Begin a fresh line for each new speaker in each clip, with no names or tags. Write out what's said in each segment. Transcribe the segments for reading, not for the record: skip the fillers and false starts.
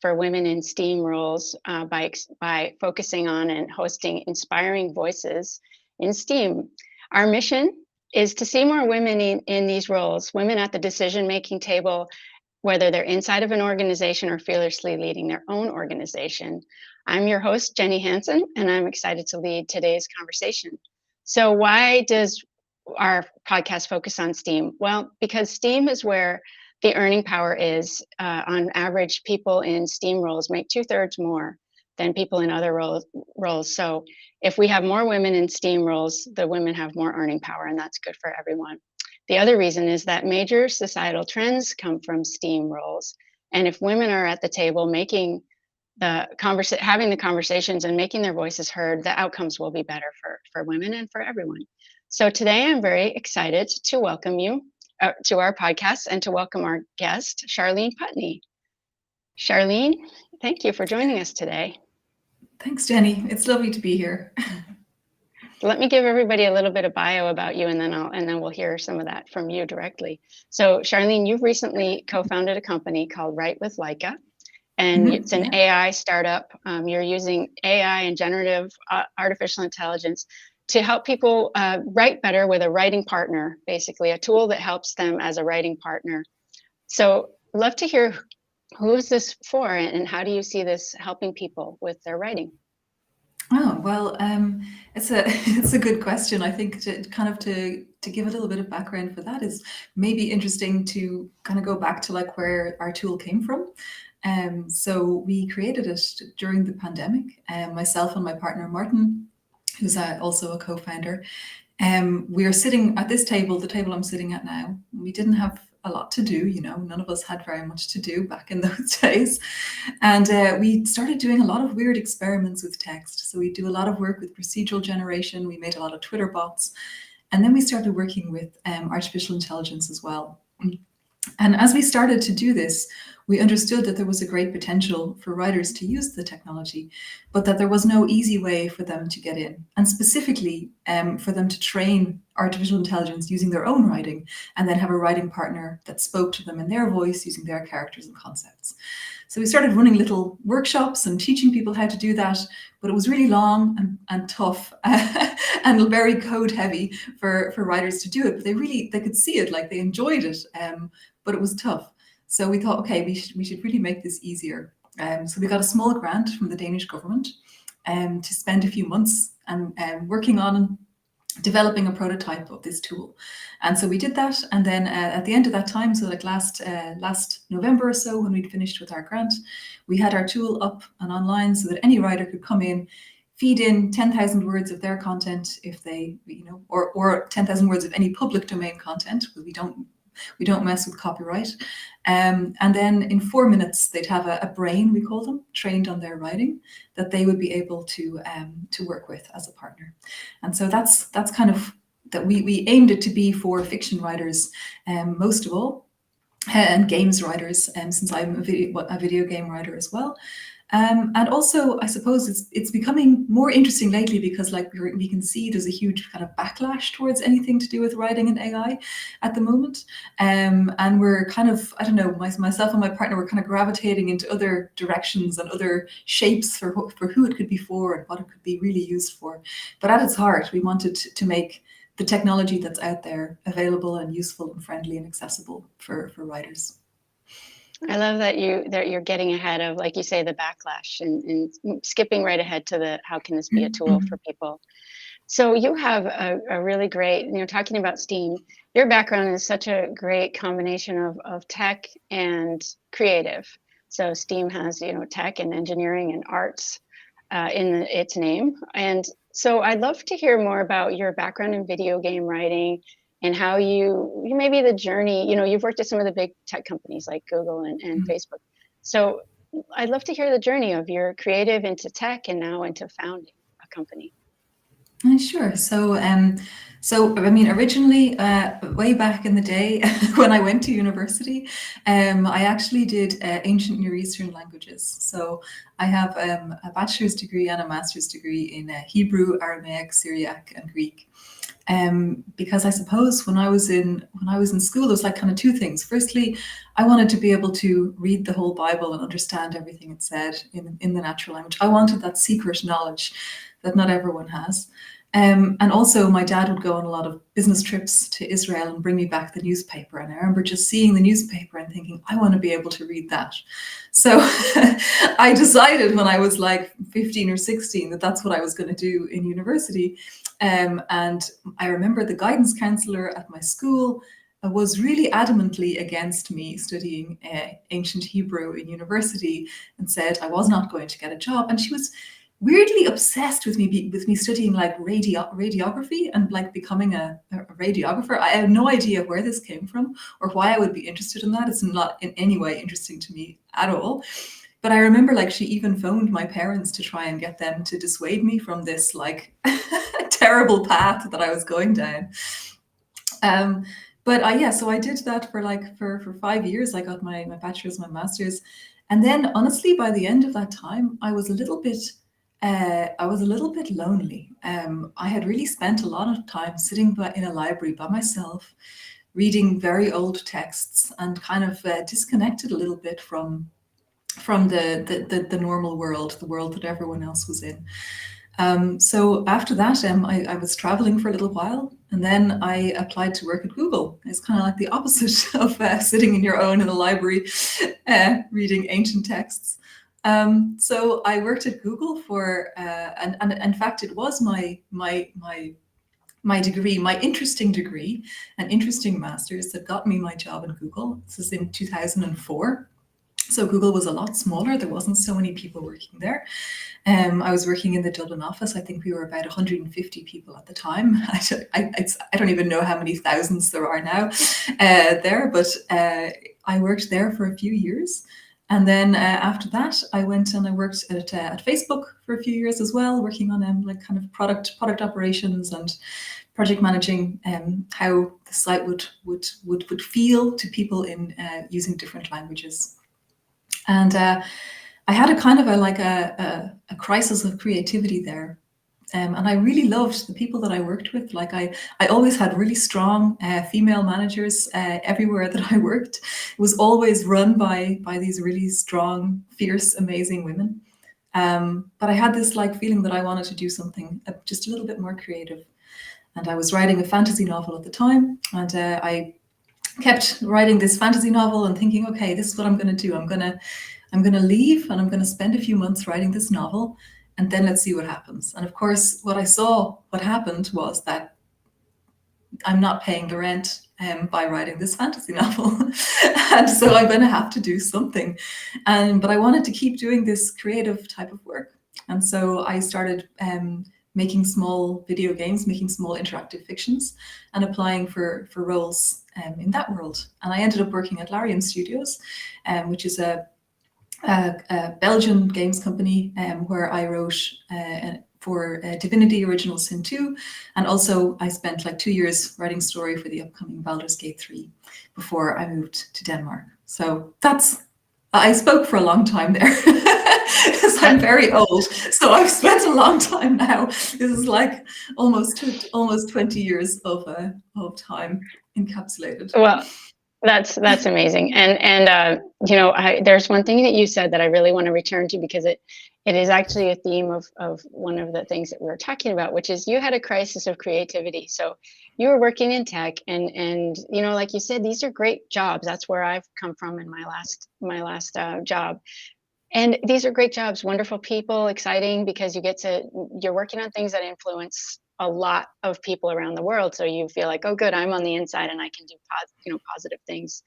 for women in STEAM roles by focusing on and hosting inspiring voices in STEAM. Our mission is to see more women in these roles, women at the decision-making table, whether they're inside of an organization or fearlessly leading their own organization. I'm your host, Jenny Hansen, and I'm excited to lead today's conversation. So why does our podcast focus on STEAM? Well, because STEAM is where the earning power is. On average, people in STEAM roles make 2/3 more than people in other roles. So if we have more women in STEAM roles, the women have more earning power, and that's good for everyone. The other reason is that major societal trends come from STEAM roles. And if women are at the table making having the conversations and making their voices heard, the outcomes will be better for women and for everyone. So today I'm very excited to welcome you to our podcast and to welcome our guest, Charlene Putney. Charlene, thank you for joining us today.
Thanks, Jenny. It's lovely to be here.
Let me give everybody a little bit of bio about you, and then we'll hear some of that from you directly. So, Charlene, you've recently co-founded a company called Write with Leica, and it's an AI startup. You're using AI and generative artificial intelligence to help people write better with a writing partner, basically a tool that helps them as a writing partner. So, I'd love to hear who is this for, and how do you see this helping people with their writing?
Oh, well, it's a good question. I think to give a little bit of background for that is maybe interesting to kind of go back to like where our tool came from. So we created it during the pandemic. Myself and my partner Martin, who's also a co-founder, we are sitting at this table, the table I'm sitting at now. We didn't have a lot to do, none of us had very much to do back in those days. And we started doing a lot of weird experiments with text. So we do a lot of work with procedural generation. We made a lot of Twitter bots. And then we started working with artificial intelligence as well. And as we started to do this, we understood that there was a great potential for writers to use the technology, but that there was no easy way for them to get in, and specifically for them to train artificial intelligence using their own writing and then have a writing partner that spoke to them in their voice using their characters and concepts. So we started running little workshops and teaching people how to do that, but it was really long and tough and very code heavy for writers to do it. But they could see it, like they enjoyed it, but it was tough. So we thought, okay, we should really make this easier. So we got a small grant from the Danish government to spend a few months and working on developing a prototype of this tool. And so we did that. And then at the end of that time, so like last November or so, when we'd finished with our grant, we had our tool up and online so that any writer could come in, feed in 10,000 words of their content if they, or 10,000 words of any public domain content, because we don't mess with copyright. And then in 4 minutes, they'd have a brain, we call them, trained on their writing that they would be able to work with as a partner. And so that's kind of that we aimed it to be for fiction writers, most of all, and games writers, since I'm a video game writer as well. And also, I suppose it's becoming more interesting lately because we can see there's a huge kind of backlash towards anything to do with writing and AI at the moment. And we're kind of, I don't know, myself and my partner were kind of gravitating into other directions and other shapes for who it could be for and what it could be really used for. But at its heart, we wanted to make the technology that's out there available and useful and friendly and accessible for writers.
I love that you're getting ahead of, like you say, the backlash and skipping right ahead to the how can this be a tool for people. So you have a really great, talking about STEAM, your background is such a great combination of tech and creative. So STEAM has, tech and engineering and arts in its name. And so I'd love to hear more about your background in video game writing and how you maybe the journey, you've worked at some of the big tech companies like Google and Facebook. So I'd love to hear the journey of your creative into tech and now into founding a company.
Sure. So I mean, originally, way back in the day when I went to university, I actually did ancient Near Eastern languages. So I have a bachelor's degree and a master's degree in Hebrew, Aramaic, Syriac, and Greek. Because I suppose when I was in school, there was like kind of two things. Firstly, I wanted to be able to read the whole Bible and understand everything it said in the natural language. I wanted that secret knowledge that not everyone has. And also, my dad would go on a lot of business trips to Israel and bring me back the newspaper. And I remember just seeing the newspaper and thinking, I want to be able to read that. So I decided when I was like 15 or 16 that that's what I was going to do in university. And I remember the guidance counselor at my school was really adamantly against me studying ancient Hebrew in university and said I was not going to get a job. And she was weirdly obsessed with me studying like radiography and like becoming a radiographer. I have no idea where this came from or why I would be interested in that. It's not in any way interesting to me at all. But I remember like she even phoned my parents to try and get them to dissuade me from this like terrible path that I was going down. So I did that for 5 years. I got my bachelor's, my master's. And then honestly, by the end of that time, I was a little bit lonely. I had really spent a lot of time sitting in a library by myself, reading very old texts, and kind of disconnected a little bit from the normal world, the world that everyone else was in. So after that, I was traveling for a little while, and then I applied to work at Google. It's kind of like the opposite of sitting in your own in a library, reading ancient texts. So I worked at Google for, and in fact, it was my degree, my interesting degree, an interesting master's that got me my job at Google. This is in 2004. So Google was a lot smaller. There wasn't so many people working there. I was working in the Dublin office. I think we were about 150 people at the time. I don't even know how many thousands there are now there, but I worked there for a few years. And then after that, I went and I worked at Facebook for a few years as well, working on like kind of product operations and project managing how the site would feel to people in using different languages. And I had a kind of a crisis of creativity there. And I really loved the people that I worked with. Like I always had really strong female managers everywhere that I worked. It was always run by these really strong, fierce, amazing women. But I had this like feeling that I wanted to do something just a little bit more creative. And I was writing a fantasy novel at the time, and I kept writing this fantasy novel and thinking, okay, this is what I'm going to do. I'm going to leave and I'm going to spend a few months writing this novel, and then let's see what happens. And of course, what happened was that I'm not paying the rent by writing this fantasy novel. And so I'm going to have to do something. But I wanted to keep doing this creative type of work. And so I started making small video games, making small interactive fictions, and applying for roles in that world. And I ended up working at Larian Studios, which is a Belgian games company where I wrote for Divinity Original Sin 2. And also I spent like 2 years writing story for the upcoming Baldur's Gate 3 before I moved to Denmark. So I spoke for a long time there. Because I'm very old, so I've spent a long time now. This is like almost 20 years of time encapsulated.
Well, that's amazing. And there's one thing that you said that I really want to return to, because it is actually a theme of one of the things that we were talking about, which is you had a crisis of creativity. So you were working in tech, and like you said, these are great jobs. That's where I've come from in my last job. And these are great jobs, wonderful people, exciting, because you're working on things that influence a lot of people around the world. So you feel like, oh, good, I'm on the inside and I can do positive things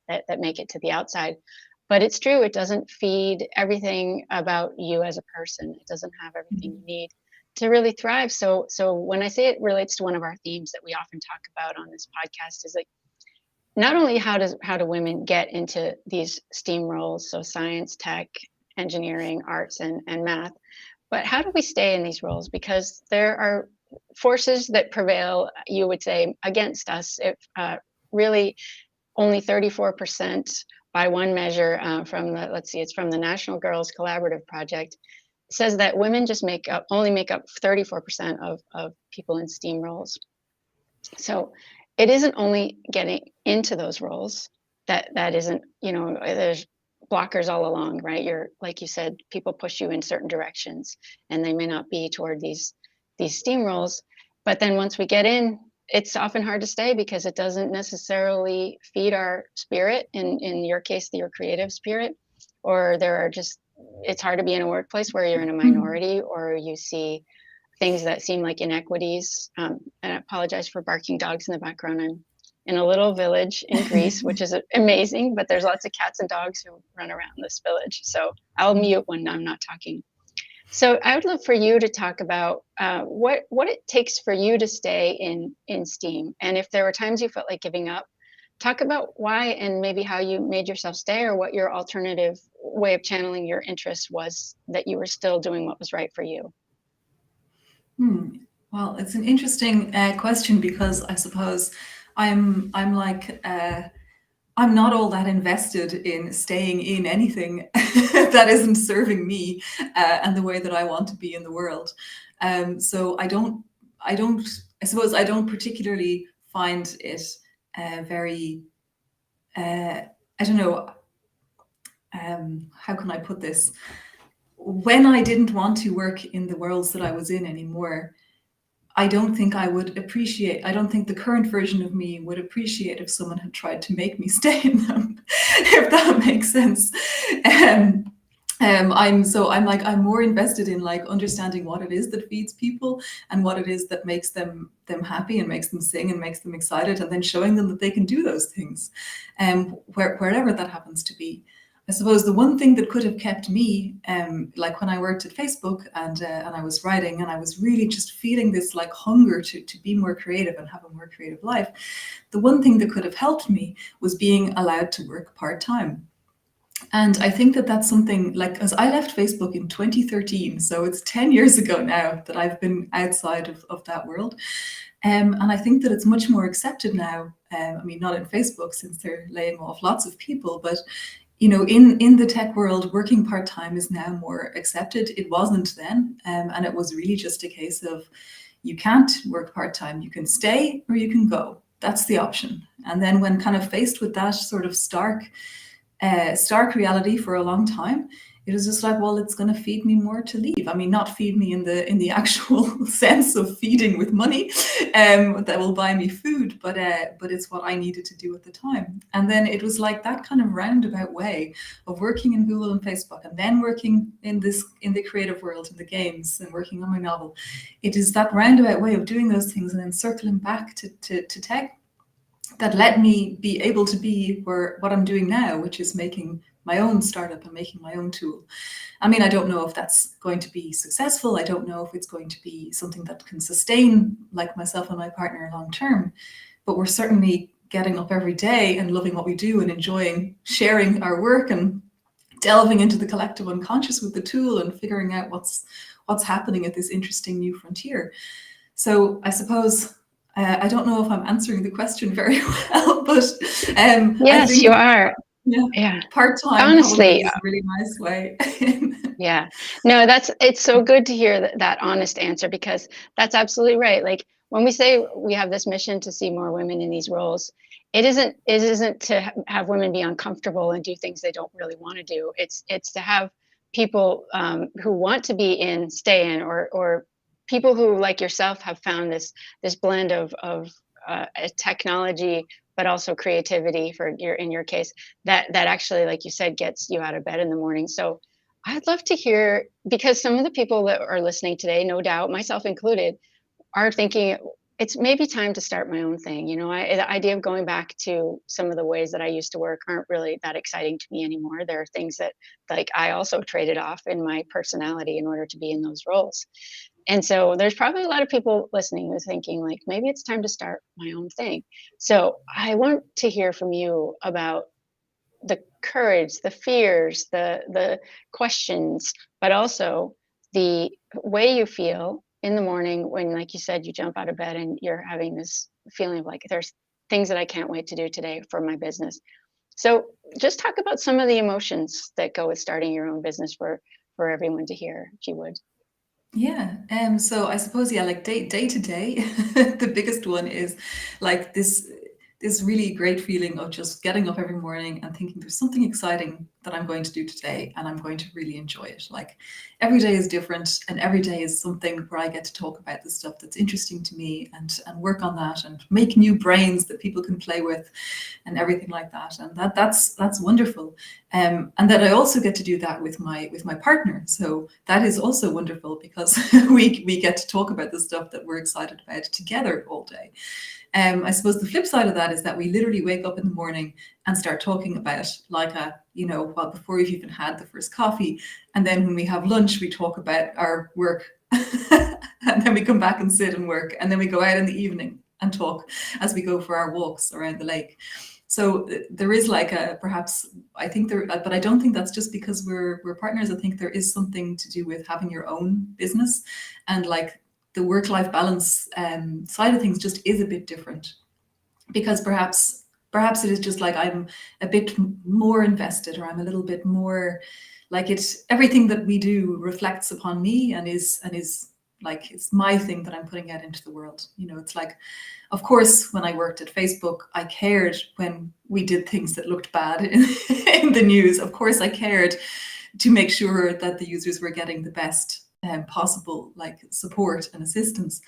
that make it to the outside. But it's true, it doesn't feed everything about you as a person. It doesn't have everything you need to really thrive. So when I say it relates to one of our themes that we often talk about on this podcast, is like, not only how do women get into these STEAM roles, so science, tech, engineering, arts, and math, but how do we stay in these roles? Because there are forces that prevail, you would say, against us. If really only 34% by one measure it's from the National Girls Collaborative Project, says that women just only make up 34% of people in STEAM roles. So it isn't only getting into those roles that isn't, there's blockers all along, right? You're, like you said, people push you in certain directions, and they may not be toward these STEAM roles. But then once we get in, it's often hard to stay because it doesn't necessarily feed our spirit. In your case, your creative spirit, or it's hard to be in a workplace where you're in a minority, or you see things that seem like inequities. And I apologize for barking dogs in the background. I'm in a little village in Greece, which is amazing, but there's lots of cats and dogs who run around this village. So I'll mute when I'm not talking. So I would love for you to talk about what it takes for you to stay in STEAM. And if there were times you felt like giving up, talk about why and maybe how you made yourself stay, or what your alternative way of channeling your interests was, that you were still doing what was right for you.
Well, it's an interesting question, because I suppose I'm like I'm not all that invested in staying in anything that isn't serving me and the way that I want to be in the world. So I suppose I don't particularly find it very, I don't know, how can I put this? When I didn't want to work in the worlds that I was in anymore, I don't think the current version of me would appreciate if someone had tried to make me stay in them, if that makes sense. I'm more invested in like understanding what it is that feeds people and what it is that makes them happy and makes them sing and makes them excited, and then showing them that they can do those things, wherever that happens to be. I suppose the one thing that could have kept me, like when I worked at Facebook and I was writing, and I was really just feeling this like hunger to be more creative and have a more creative life, the one thing that could have helped me was being allowed to work part-time. And I think that that's something, like, because I left Facebook in 2013, so it's 10 years ago now that I've been outside of that world. And I think that it's much more accepted now. I mean, not in Facebook, since they're laying off lots of people, but in the tech world, working part-time is now more accepted. It wasn't then. And it was really just a case of, you can't work part-time. You can stay or you can go. That's the option. And then when kind of faced with that sort of stark reality for a long time, it was just like, well, it's going to feed me more to leave. I mean, not feed me in the actual sense of feeding with money, that will buy me food, but it's what I needed to do at the time. And then it was like that kind of roundabout way of working in Google and Facebook, and then working in the creative world, in the games, and working on my novel. It is that roundabout way of doing those things and then circling back to tech that let me be able to be what I'm doing now, which is making my own startup and making my own tool. I mean, I don't know if that's going to be successful. I don't know if it's going to be something that can sustain like myself and my partner long term, but we're certainly getting up every day and loving what we do and enjoying sharing our work and delving into the collective unconscious with the tool and figuring out what's happening at this interesting new frontier. So I suppose, I don't know if I'm answering the question very well, but
yes,
I think,
you are.
Yeah. Part-time
Honestly,
is a really nice way.
Yeah, no, it's so good to hear that honest answer, because that's absolutely right. Like, when we say we have this mission to see more women in these roles, it isn't to have women be uncomfortable and do things they don't really want to do. It's to have people who want to be in stay in, or people who, like yourself, have found this blend of technology, but also creativity, in your case, that actually, like you said, gets you out of bed in the morning. So I'd love to hear, because some of the people that are listening today, no doubt, myself included, are thinking it's maybe time to start my own thing. The idea of going back to some of the ways that I used to work aren't really that exciting to me anymore. There are things that, like, I also traded off in my personality in order to be in those roles. And so there's probably a lot of people listening who's thinking, like, maybe it's time to start my own thing. So I want to hear from you about the courage, the fears, the questions, but also the way you feel in the morning when, like you said, you jump out of bed and you're having this feeling of like, there's things that I can't wait to do today for my business. So just talk about some of the emotions that go with starting your own business for everyone to hear, if you would.
Yeah. So I suppose, yeah, like day to day, the biggest one is like this really great feeling of just getting up every morning and thinking there's something exciting that I'm going to do today and I'm going to really enjoy it. Like every day is different and every day is something where I get to talk about the stuff that's interesting to me and work on that and make new brains that people can play with and everything like that. And that's wonderful. And then I also get to do that with my partner. So that is also wonderful because we get to talk about the stuff that we're excited about together all day. I suppose the flip side of that is that we literally wake up in the morning and start talking about like well, before we've even had the first coffee. And then when we have lunch, we talk about our work. And then we come back and sit and work. And then we go out in the evening and talk as we go for our walks around the lake. So there is like a perhaps I think there, but I don't think that's just because we're partners. I think there is something to do with having your own business and like the work-life balance side of things just is a bit different because perhaps it is just like I'm a bit more invested or I'm a little bit more like it's everything that we do reflects upon me and is like it's my thing that I'm putting out into the world. It's like, of course, when I worked at Facebook, I cared when we did things that looked bad in the news. Of course, I cared to make sure that the users were getting the best possible like support and assistance.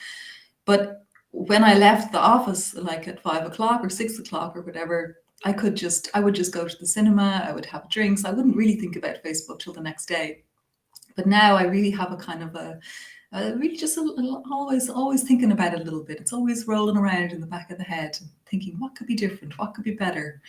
But when I left the office, like at 5 o'clock or 6 o'clock or whatever, I would just go to the cinema. I would have drinks. I wouldn't really think about Facebook till the next day. But now I really have a kind of a really just always thinking about it a little bit. It's always rolling around in the back of the head, thinking what could be different, what could be better.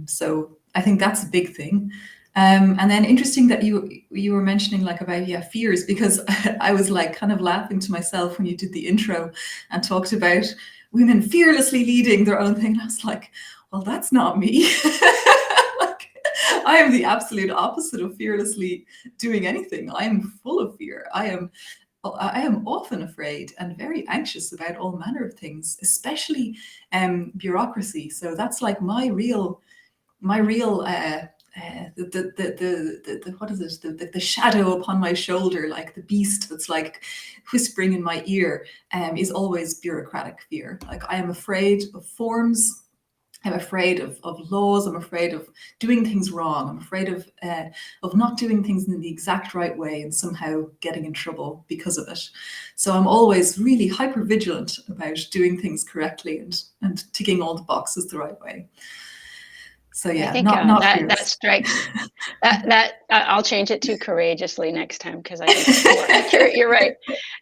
So I think that's a big thing. And then interesting that you were mentioning like about fears, because I was like kind of laughing to myself when you did the intro and talked about women fearlessly leading their own thing. And I was like, well, that's not me. Like, I am the absolute opposite of fearlessly doing anything. I am full of fear. I am often afraid and very anxious about all manner of things, especially bureaucracy. So that's like my real what is it? The shadow upon my shoulder, like the beast that's like whispering in my ear, is always bureaucratic fear. Like I am afraid of forms. I'm afraid of laws. I'm afraid of doing things wrong. I'm afraid of not doing things in the exact right way and somehow getting in trouble because of it. So I'm always really hyper vigilant about doing things correctly and ticking all the boxes the right way. So yeah,
I think
not
that strikes that I'll change it to courageously next time because I think it's more accurate. You're right.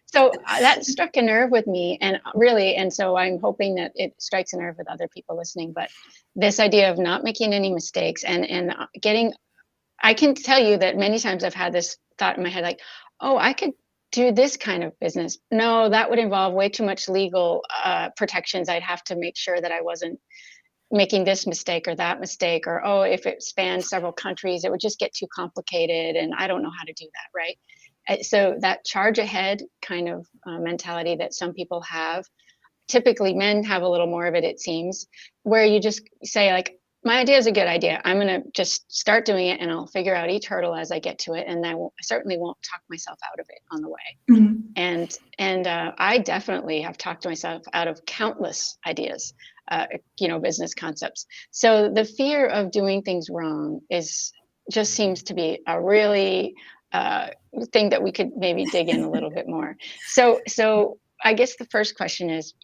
So that struck a nerve with me, and so I'm hoping that it strikes a nerve with other people listening. But this idea of not making any mistakes and getting, I can tell you that many times I've had this thought in my head, like, oh, I could do this kind of business. No, that would involve way too much legal protections. I'd have to make sure that I wasn't making this mistake or that mistake, or oh, if it spans several countries, it would just get too complicated and I don't know how to do that, right? So that charge ahead kind of mentality that some people have, typically men have a little more of it, it seems, where you just say like, my idea is a good idea. I'm going to just start doing it and I'll figure out each hurdle as I get to it. And I certainly won't talk myself out of it on the way.
Mm-hmm.
And I definitely have talked myself out of countless ideas, business concepts. So the fear of doing things wrong just seems to be a really thing that we could maybe dig in a little bit more. So I guess the first question is,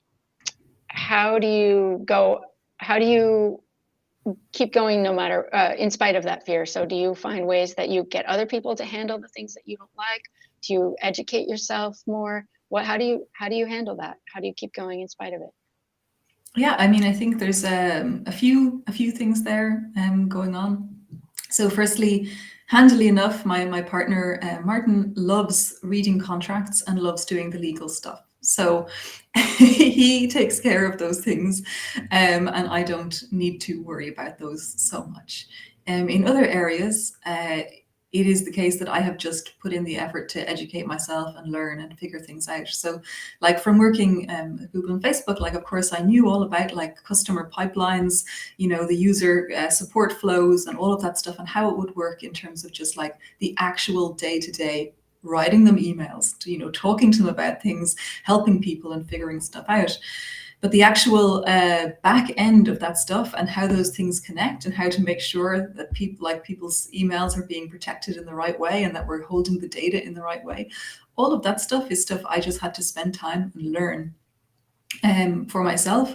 how do you keep going no matter, in spite of that fear? So do you find ways that you get other people to handle the things that you don't like? Do you educate yourself more? How do you handle that? How do you keep going in spite of it?
Yeah, I mean, I think there's a few things there going on. So firstly, handily enough, my partner Martin loves reading contracts and loves doing the legal stuff. So he takes care of those things, and I don't need to worry about those so much. In other areas, it is the case that I have just put in the effort to educate myself and learn and figure things out. So like from working at Google and Facebook, like of course I knew all about like customer pipelines, the user support flows and all of that stuff and how it would work in terms of just like the actual day-to-day writing them emails, to, talking to them about things, helping people and figuring stuff out. But the actual back end of that stuff and how those things connect and how to make sure that people's emails are being protected in the right way and that we're holding the data in the right way, all of that stuff is stuff I just had to spend time and learn for myself.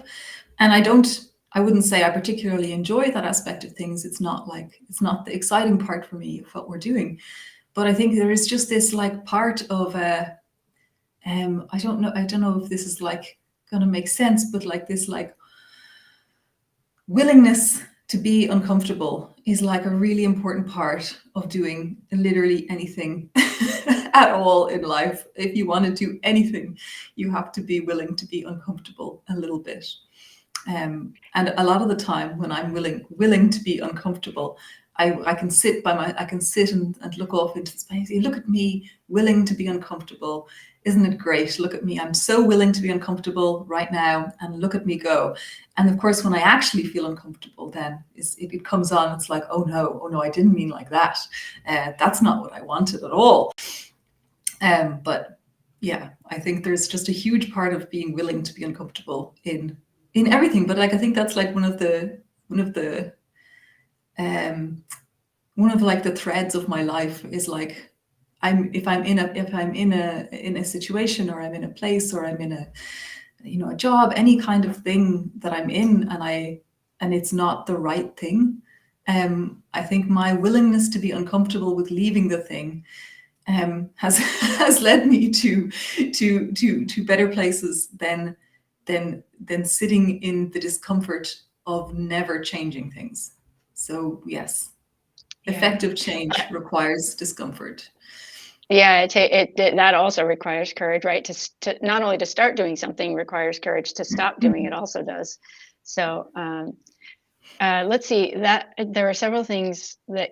And I wouldn't say I particularly enjoy that aspect of things. It's not the exciting part for me of what we're doing. But I think there is just this like part of I don't know if this is like going to make sense, but like this like willingness to be uncomfortable is like a really important part of doing literally anything at all in life. If you want to do anything, you have to be willing to be uncomfortable a little bit. And a lot of the time when I'm willing to be uncomfortable, I can sit and look off into space. Look at me, willing to be uncomfortable. Isn't it great? Look at me. I'm so willing to be uncomfortable right now, and look at me go. And of course, when I actually feel uncomfortable, then it comes on. It's like, oh no, I didn't mean like that. That's not what I wanted at all. But yeah, I think there's just a huge part of being willing to be uncomfortable in everything. But like, I think that's like one of the like the threads of my life is like, if I'm in a situation, or I'm in a place, or I'm in a job, any kind of thing that I'm in, and it's not the right thing, I think my willingness to be uncomfortable with leaving the thing has led me to better places than sitting in the discomfort of never changing things. So yes, effective change requires discomfort.
Yeah, that also requires courage, right? To not only to start doing something requires courage, to stop doing it also does. So let's see, that there are several things that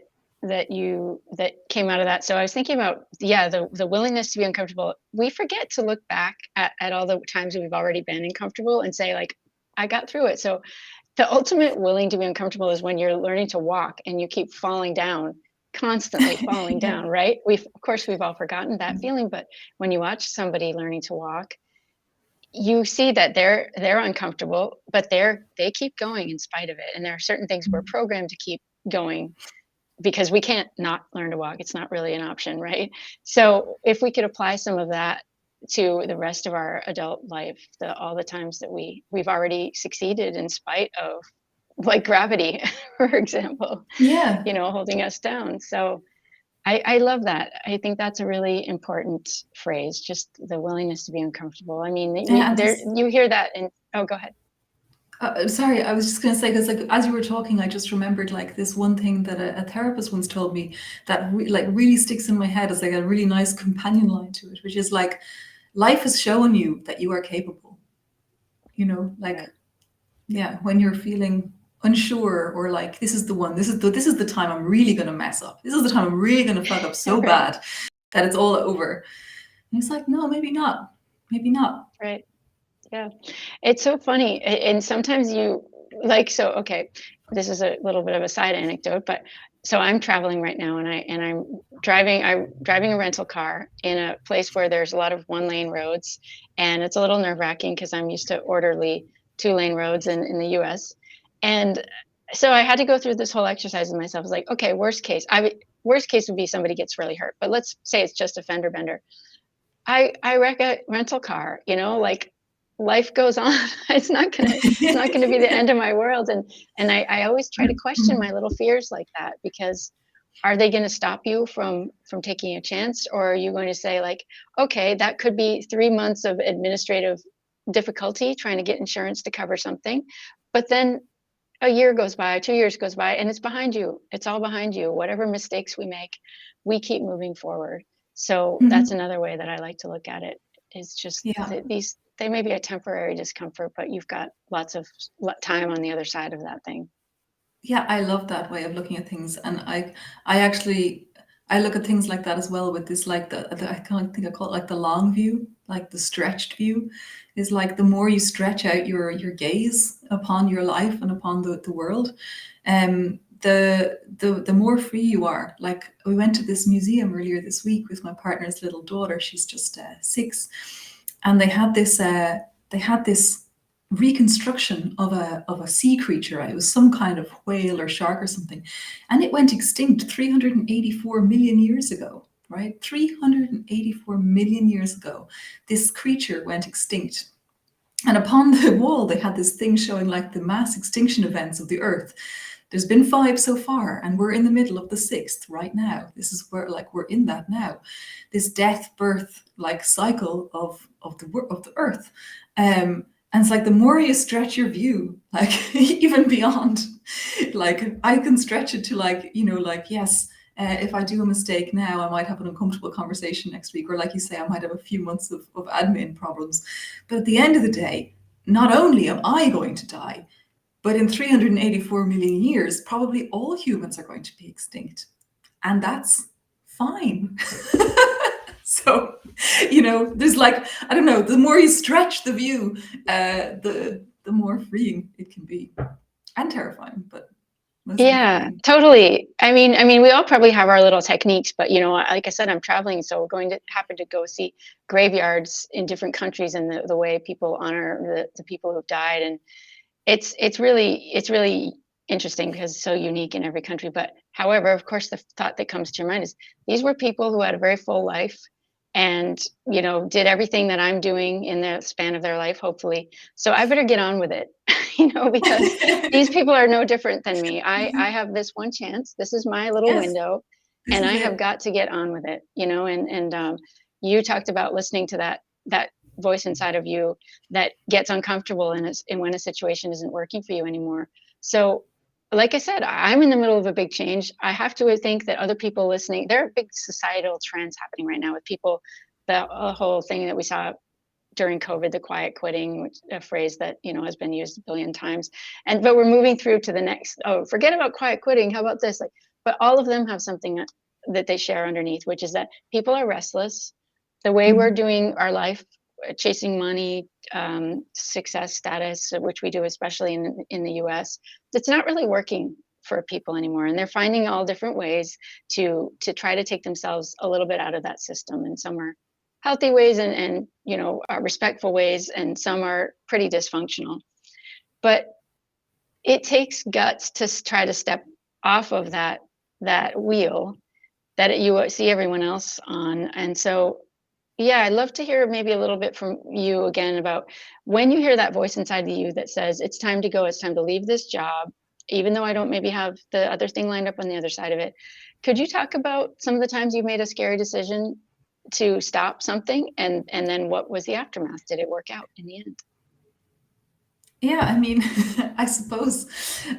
came out of that. So I was thinking about, the willingness to be uncomfortable. We forget to look back at all the times we've already been uncomfortable and say, like, I got through it. So the ultimate willing to be uncomfortable is when you're learning to walk and you keep falling down, constantly falling down, right? We've all forgotten that feeling, but when you watch somebody learning to walk, you see that they're uncomfortable, but they keep going in spite of it. And there are certain things we're programmed to keep going because we can't not learn to walk. It's not really an option, right? So if we could apply some of that to the rest of our adult life, all the times that we've already succeeded in spite of, like, gravity, for example, holding us down. So I love that. I think that's a really important phrase, just the willingness to be uncomfortable. I mean, you hear that go ahead.
Sorry, I was just going to say, because like as you were talking, I just remembered like this one thing that a therapist once told me that really sticks in my head as like a really nice companion line to it, which is like, life has shown you that you are capable. When you're feeling unsure, or like, this is the time I'm really going to mess up. This is the time I'm really going to fuck up so bad that it's all over. And it's like, no, maybe not.
Right. Yeah. It's so funny. And sometimes okay, this is a little bit of a side anecdote, but so I'm traveling right now, and I'm driving a rental car in a place where there's a lot of 1-lane roads, and it's a little nerve-wracking because I'm used to orderly 2-lane roads in the US. And so I had to go through this whole exercise with myself. I was like, okay, worst case would be somebody gets really hurt, but let's say it's just a fender bender. I wreck a rental car, like, life goes on. It's not gonna be the end of my world. And I always try to question my little fears like that, because are they going to stop you from taking a chance? Or are you going to say, like, okay, that could be 3 months of administrative difficulty trying to get insurance to cover something, but then a year goes by, 2 years goes by, and it's behind you. It's all behind you. Whatever mistakes we make, we keep moving forward. So that's another way that I like to look at it, is just they may be a temporary discomfort, but you've got lots of time on the other side of that thing.
Yeah, I love that way of looking at things. And I look at things like that as well, with this, like I kind of think I call it like the long view, like the stretched view, is like the more you stretch out your gaze upon your life and upon the world, the more free you are. Like, we went to this museum earlier this week with my partner's little daughter. She's just 6, and they had this reconstruction of a sea creature. It was some kind of whale or shark or something, and it went extinct 384 million years ago. Right, 384 million years ago, this creature went extinct. And upon the wall, they had this thing showing like the mass extinction events of the Earth. There's been 5 so far, and we're in the middle of the 6th right now. This is where, like, we're in that now. This death, birth, like, cycle of the Earth. And it's like, the more you stretch your view, like, even beyond, like, I can stretch it to, like, you know, like, yes, if I do a mistake now, I might have an uncomfortable conversation next week, or like you say, I might have a few months of admin problems. But at the end of the day, not only am I going to die, but in 384 million years, probably all humans are going to be extinct. And that's fine. So, you know, there's like, I don't know, the more you stretch the view, the more freeing it can be, and terrifying, but
yeah, totally. I mean, we all probably have our little techniques, but you know, like I said, I'm traveling, so we're going to happen to go see graveyards in different countries, and the way people honor the people who've died, and it's really interesting because it's so unique in every country. But however, of course, the thought that comes to your mind is these were people who had a very full life, and you know, did everything that I'm doing in the span of their life, hopefully. So I better get on with it, you know, because these people are no different than me. I have this one chance. This is my little window, and I have got to get on with it, you know. And you talked about listening to that voice inside of you that gets uncomfortable and when a situation isn't working for you anymore. So, like I said, I'm in the middle of a big change. I have to think that other people listening, there are big societal trends happening right now with people, the whole thing that we saw during COVID, the quiet quitting, which a phrase that, you know, has been used a billion times. But we're moving through to the next, oh, forget about quiet quitting. How about this? Like, but all of them have something that they share underneath, which is that people are restless. The way we're doing our life, chasing money, success, status, which we do especially in the US, it's not really working for people anymore, and they're finding all different ways to try to take themselves a little bit out of that system. And some are healthy ways, and you know, respectful ways, and some are pretty dysfunctional. But it takes guts to try to step off of that wheel that you see everyone else on. And so, yeah, I'd love to hear maybe a little bit from you again about when you hear that voice inside of you that says, it's time to go, it's time to leave this job, even though I don't maybe have the other thing lined up on the other side of it. Could you talk about some of the times you've made a scary decision to stop something, and then what was the aftermath? Did it work out in the end?
Yeah, I mean, I suppose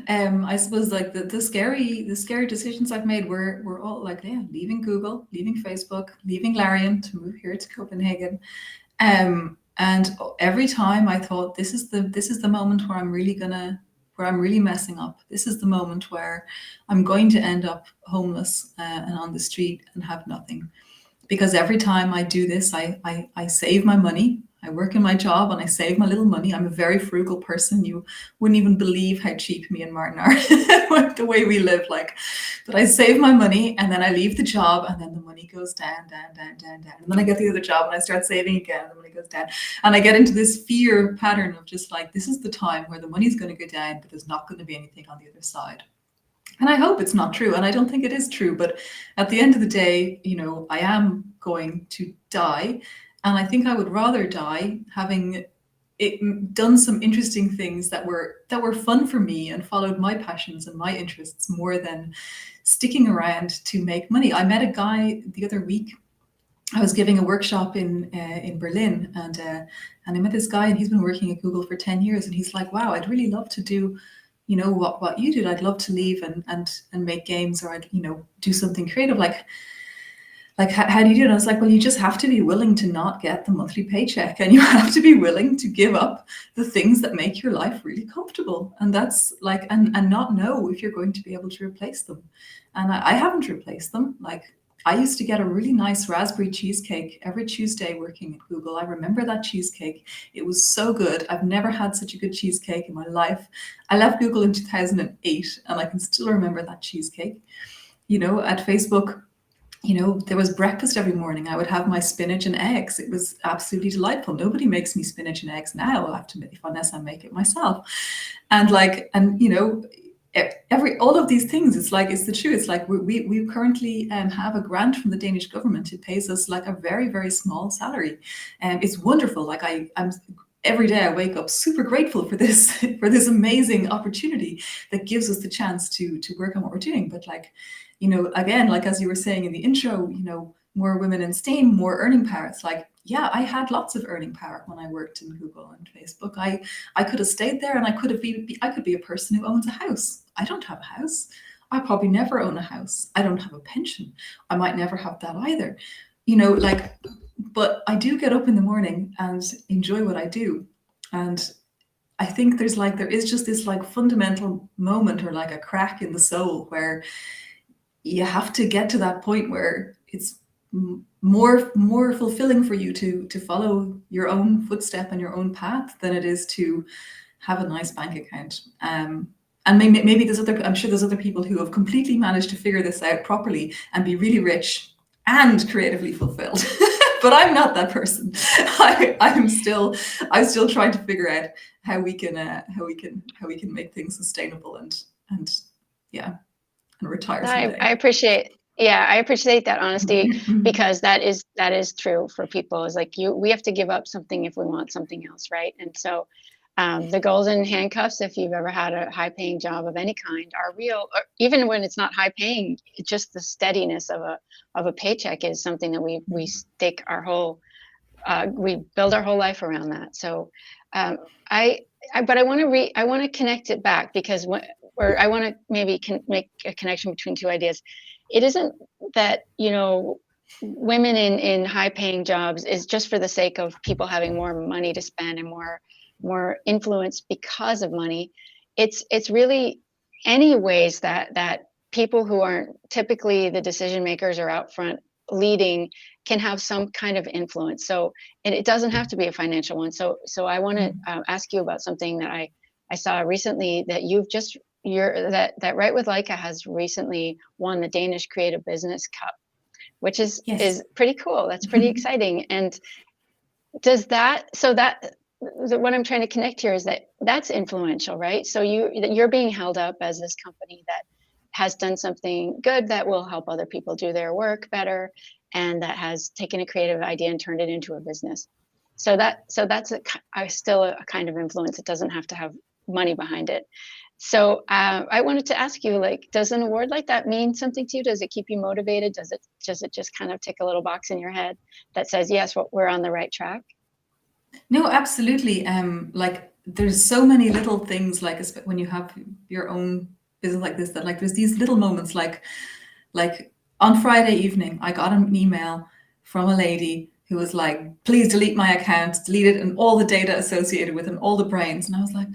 like the scary decisions I've made were all like, yeah, leaving Google, leaving Facebook, leaving Larian to move here to Copenhagen. And every time I thought, this is the moment where I'm really messing up. This is the moment where I'm going to end up homeless and on the street and have nothing. Because every time I do this, I save my money. I work in my job and I save my little money. I'm a very frugal person. You wouldn't even believe how cheap me and Martin are the way we live. Like, but I save my money, and then I leave the job, and then the money goes down. And then I get the other job and I start saving again, and the money goes down. And I get into this fear pattern of just like, this is the time where the money's going to go down, but there's not going to be anything on the other side. And I hope it's not true, and I don't think it is true. But at the end of the day, you know, I am going to die. And I think I would rather die having done some interesting things that were fun for me and followed my passions and my interests more than sticking around to make money. I met a guy the other week. I was giving a workshop in Berlin, and I met this guy, and he's been working at Google for 10 years. And he's like, wow, I'd really love to do, you know, what you did. I'd love to leave and make games, or I'd, you know, do something creative. Like, how do you do it? And I was like, well, you just have to be willing to not get the monthly paycheck, and you have to be willing to give up the things that make your life really comfortable. And that's like, and not know if you're going to be able to replace them. And I haven't replaced them. Like, I used to get a really nice raspberry cheesecake every Tuesday working at Google. I remember that cheesecake. It was so good. I've never had such a good cheesecake in my life. I left Google in 2008 and I can still remember that cheesecake. At Facebook, there was breakfast every morning. I would have my spinach and eggs. It was absolutely delightful. Nobody makes me spinach and eggs now. I have to, unless I make it myself. And all of these things, it's the truth. It's like we currently have a grant from the Danish government. It pays us like a very, very small salary. And it's wonderful. Like I'm every day I wake up super grateful for this amazing opportunity that gives us the chance to work on what we're doing. But again, like as you were saying in the intro, more women in STEAM, more earning power. It's like, yeah, I had lots of earning power when I worked in Google and Facebook. I could have stayed there and I could be a person who owns a house. I don't have a house. I probably never own a house. I don't have a pension. I might never have that either. But I do get up in the morning and enjoy what I do. And I think there is just this fundamental moment or a crack in the soul where you have to get to that point where it's more fulfilling for you to follow your own footstep and your own path than it is to have a nice bank account. And maybe I'm sure there's other people who have completely managed to figure this out properly and be really rich and creatively fulfilled. But I'm not that person. I'm still trying to figure out how we can make things sustainable and retire someday.
I appreciate that honesty, because that is true for people. Is like we have to give up something if we want something else, right? And so the golden handcuffs, if you've ever had a high-paying job of any kind, are real. Or even when it's not high-paying, just the steadiness of a paycheck is something that we stake our whole we build our whole life around that. So I want to connect it back, because I want to maybe make a connection between two ideas. It isn't that women in high-paying jobs is just for the sake of people having more money to spend and more influence because of money. It's really any ways that people who aren't typically the decision makers or out front leading can have some kind of influence. So, and it doesn't have to be a financial one. So I want to ask you about something that I saw recently, that that Right with Leica has recently won the Danish Creative Business Cup, which is pretty cool. That's pretty exciting. And what I'm trying to connect here is that's influential, right? So you're being held up as this company that has done something good that will help other people do their work better, and that has taken a creative idea and turned it into a business. So that's still a kind of influence. It doesn't have to have money behind it. So I wanted to ask you, does an award like that mean something to you? Does it keep you motivated? Does it just kind of tick a little box in your head that says, yes, we're on the right track?
No, absolutely. There's so many little things, when you have your own business like this, that there's these little moments, like on Friday evening, I got an email from a lady who was like, please delete my account, delete it and all the data associated with it and all the brains. And I was like,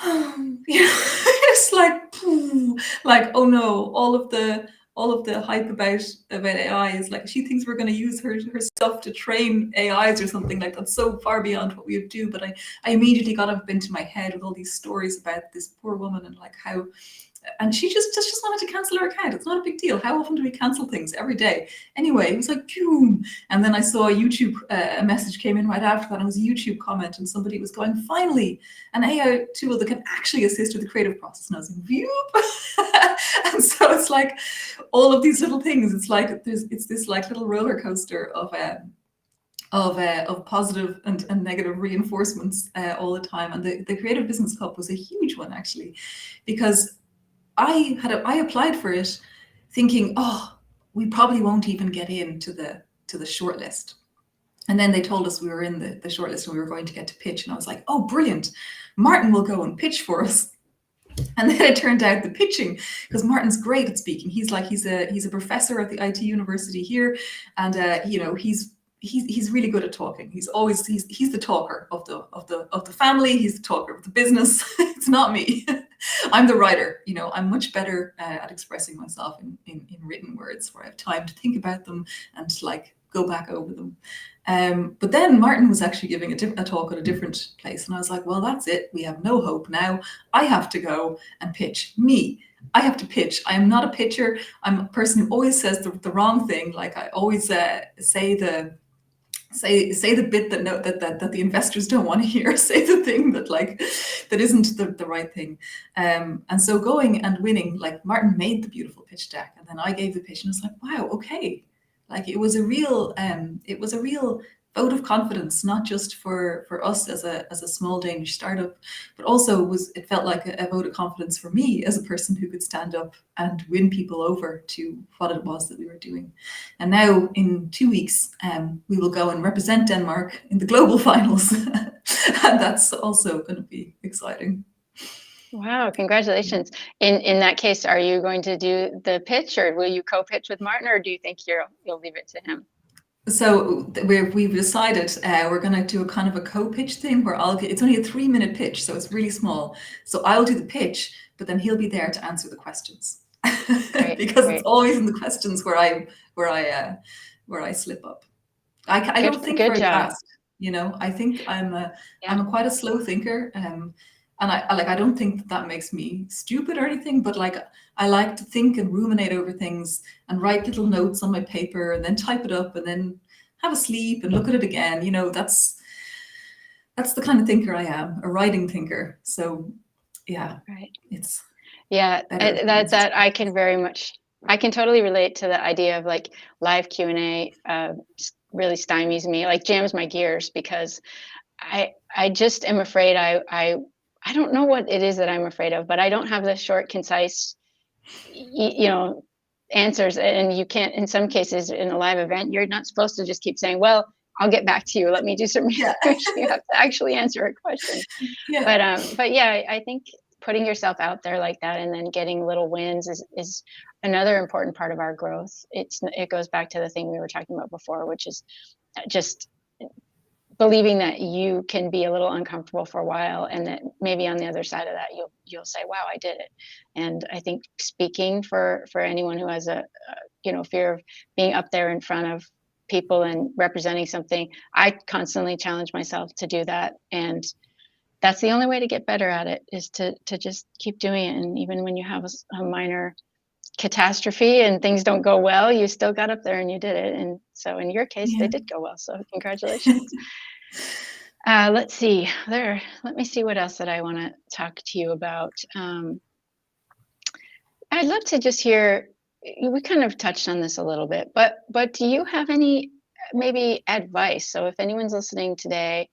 it's oh no, all of the hype about AI is she thinks we're going to use her stuff to train AIs or something. That's so far beyond what we would do. But I immediately got up into my head with all these stories about this poor woman and how, and she just wanted to cancel her account. It's not a big deal. How often do we cancel things? Every day. Anyway, it was boom. And then I saw a message came in right after that. And it was a YouTube comment, and somebody was going, finally, an AI tool that can actually assist with the creative process. And I was like, whoop. And so it's all of these little things. It's this little roller coaster of positive and negative reinforcements all the time. And the Creative Business Cup was a huge one, actually, because I applied for it thinking, we probably won't even get into the shortlist. And then they told us we were in the shortlist and we were going to get to pitch. And I was like, oh, brilliant. Martin will go and pitch for us. And then it turned out the pitching, because Martin's great at speaking. He's a professor at the IT university here. And, he's really good at talking. He's the talker of the family. He's the talker of the business. It's not me. I'm the writer, I'm much better at expressing myself in written words where I have time to think about them and to like go back over them. But then Martin was actually giving a talk at a different place. And I was like, well, that's it. We have no hope now. I have to go and pitch me. I have to pitch. I am not a pitcher. I'm a person who always says the wrong thing. Like I always say the bit that the investors don't want to hear, say the thing that isn't the right thing. And so going and winning, like Martin made the beautiful pitch deck, and then I gave the pitch, and I was like, wow, okay. Like it was a real vote of confidence, not just for us as a small Danish startup, but also it felt like a vote of confidence for me as a person who could stand up and win people over to what it was that we were doing. And now in 2 weeks, we will go and represent Denmark in the global finals. And that's also going to be exciting.
Wow, congratulations. In that case, are you going to do the pitch, or will you co-pitch with Martin, or do you think you'll leave it to him?
So we've decided we're going to do a kind of a co-pitch thing where it's only a 3-minute pitch, so it's really small. So I'll do the pitch, but then he'll be there to answer the questions. Because it's always in the questions where I slip up. I don't think very fast. I think I'm quite a slow thinker. And I don't think that makes me stupid or anything, but like I like to think and ruminate over things and write little notes on my paper and then type it up and then have a sleep and look at it again. That's the kind of thinker I am, a writing thinker. So yeah,
right.
It's
that I can totally relate to the idea of like live Q&A really stymies me, like jams my gears, because I just am afraid I don't know what it is that I'm afraid of, but I don't have the short, concise, answers. And you can't, in some cases, in a live event, you're not supposed to just keep saying, well, I'll get back to you. Let me do some research. You have to actually answer a question. Yeah. But yeah, I think putting yourself out there like that and then getting little wins is another important part of our growth. It goes back to the thing we were talking about before, which is just believing that you can be a little uncomfortable for a while, and that maybe on the other side of that you'll say, wow, I did it. And I think speaking for anyone who has a fear of being up there in front of people and representing something, I constantly challenge myself to do that, and that's the only way to get better at it, is to just keep doing it. And even when you have a minor catastrophe and things don't go well, you still got up there and you did it. And so in your case, they did go well, so congratulations. Let's see there. Let me see what else that I want to talk to you about. I'd love to just hear, we kind of touched on this a little bit, but do you have any maybe advice? So if anyone's listening today,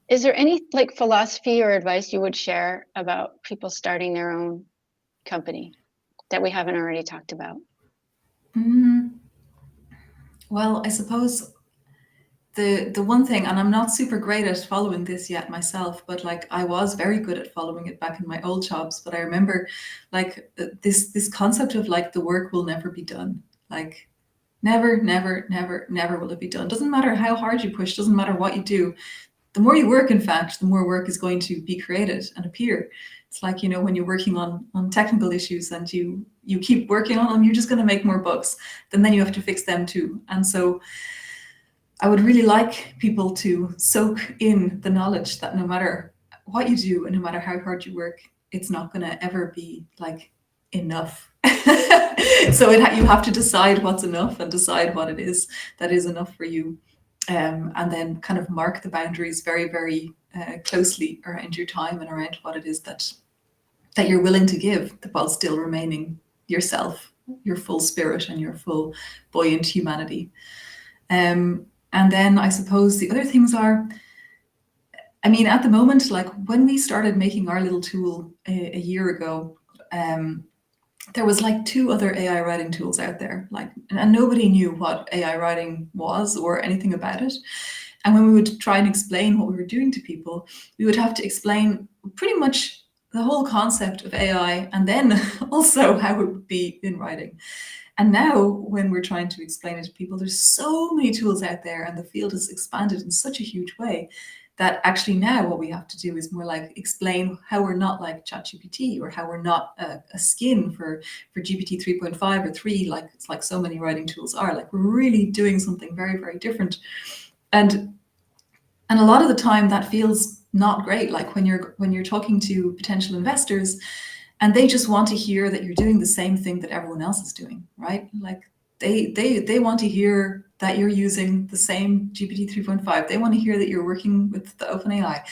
is there any like philosophy or advice you would share about people starting their own company that we haven't already talked about?
Well, I suppose the one thing, and I'm not super great at following this yet myself, but like I was very good at following it back in my old jobs. But I remember like this concept of like the work will never be done. Like never will it be done. Doesn't matter how hard you push, doesn't matter what you do. The more you work, in fact, the more work is going to be created and appear. It's like, when you're working on technical issues and you keep working on them, you're just going to make more bugs. Then you have to fix them too. And so I would really like people to soak in the knowledge that no matter what you do and no matter how hard you work, it's not going to ever be like enough. So you have to decide what's enough and decide what it is that is enough for you. And then kind of mark the boundaries very, very closely around your time and around what it is that you're willing to give, while still remaining yourself, your full spirit and your full buoyant humanity. And then I suppose the other things are, at the moment, like when we started making our little tool a year ago, there was like 2 other AI writing tools out there, and nobody knew what AI writing was or anything about it. And when we would try and explain what we were doing to people, we would have to explain pretty much the whole concept of AI and then also how it would be in writing. And now when we're trying to explain it to people, there's so many tools out there and the field has expanded in such a huge way that actually now what we have to do is more like explain how we're not like ChatGPT, or how we're not a skin for GPT 3.5 or 3, like it's like so many writing tools are. Like we're really doing something very, very different. And a lot of the time that feels not great. Like when you're talking to potential investors and they just want to hear that you're doing the same thing that everyone else is doing, right? Like they want to hear that you're using the same GPT 3.5. They want to hear that you're working with the OpenAI.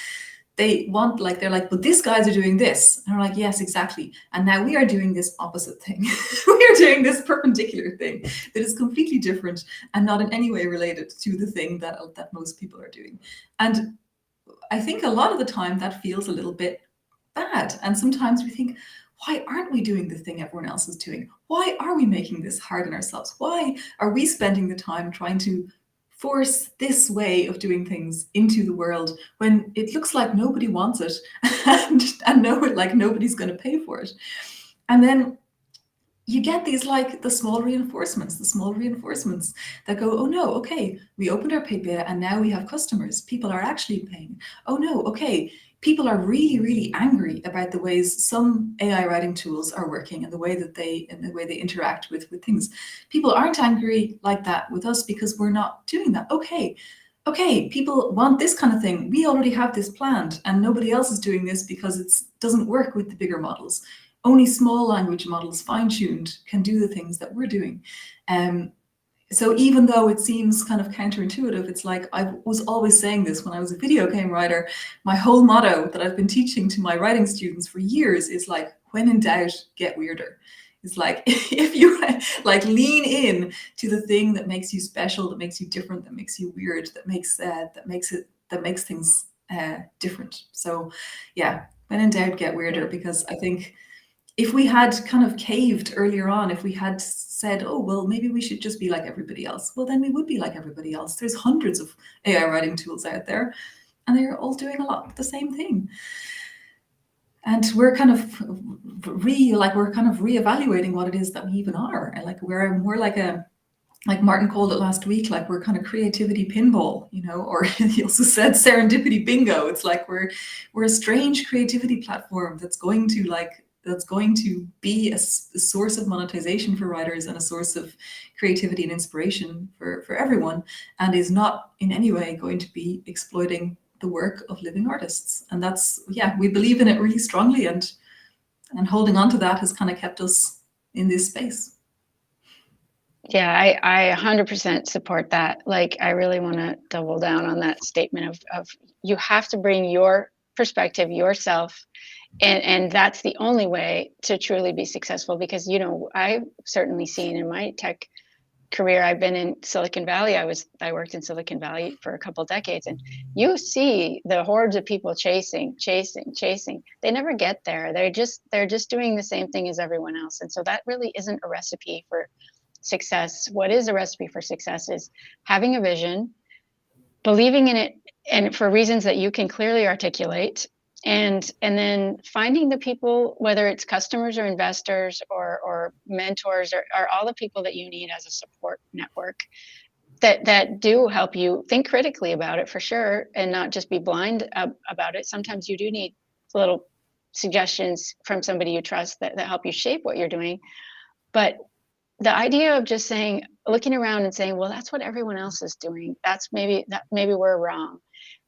They're like, but these guys are doing this. And we're like, yes, exactly. And now we are doing this opposite thing. We are doing this perpendicular thing that is completely different and not in any way related to the thing that most people are doing. And I think a lot of the time that feels a little bit bad. And sometimes we think, why aren't we doing the thing everyone else is doing? Why are we making this hard on ourselves? Why are we spending the time trying to force this way of doing things into the world when it looks like nobody wants it and like nobody's going to pay for it? And then you get these like the small reinforcements that go, oh no, okay, we opened our paid beta and now we have customers. People are actually paying. Oh no, okay, people are really, really angry about the ways some AI writing tools are working and the way they interact with things. People aren't angry like that with us because we're not doing that. Okay, people want this kind of thing. We already have this planned and nobody else is doing this because it doesn't work with the bigger models. Only small language models, fine-tuned, can do the things that we're doing. So even though it seems kind of counterintuitive, it's like I was always saying this when I was a video game writer. My whole motto that I've been teaching to my writing students for years is like, when in doubt, get weirder. It's like, if you like lean in to the thing that makes you special, that makes you different, that makes you weird, that makes things different. So yeah, when in doubt, get weirder, because I think if we had kind of caved earlier on, if we had said, oh, well, maybe we should just be like everybody else, well, then we would be like everybody else. There's hundreds of AI writing tools out there, and they're all doing a lot of the same thing. And we're kind of reevaluating what it is that we even are. And like we're more like Martin called it last week, like we're kind of creativity pinball, or he also said serendipity bingo. It's like we're a strange creativity platform that's going to be a source of monetization for writers and a source of creativity and inspiration for everyone, and is not in any way going to be exploiting the work of living artists. And that's, we believe in it really strongly, and holding on to that has kind of kept us in this space.
Yeah, I 100% support that. Like, I really want to double down on that statement of you have to bring your perspective, yourself, and that's the only way to truly be successful. Because, I've certainly seen in my tech career, I've been in Silicon Valley. I worked in Silicon Valley for a couple of decades, and you see the hordes of people chasing. They never get there. They're just doing the same thing as everyone else. And so that really isn't a recipe for success. What is a recipe for success is having a vision, believing in it, and for reasons that you can clearly articulate, and then finding the people, whether it's customers or investors or mentors or all the people that you need as a support network that do help you think critically about it, for sure, and not just be blind about it. Sometimes you do need little suggestions from somebody you trust that help you shape what you're doing. But the idea of just looking around and saying, well, that's what everyone else is doing, that's maybe we're wrong.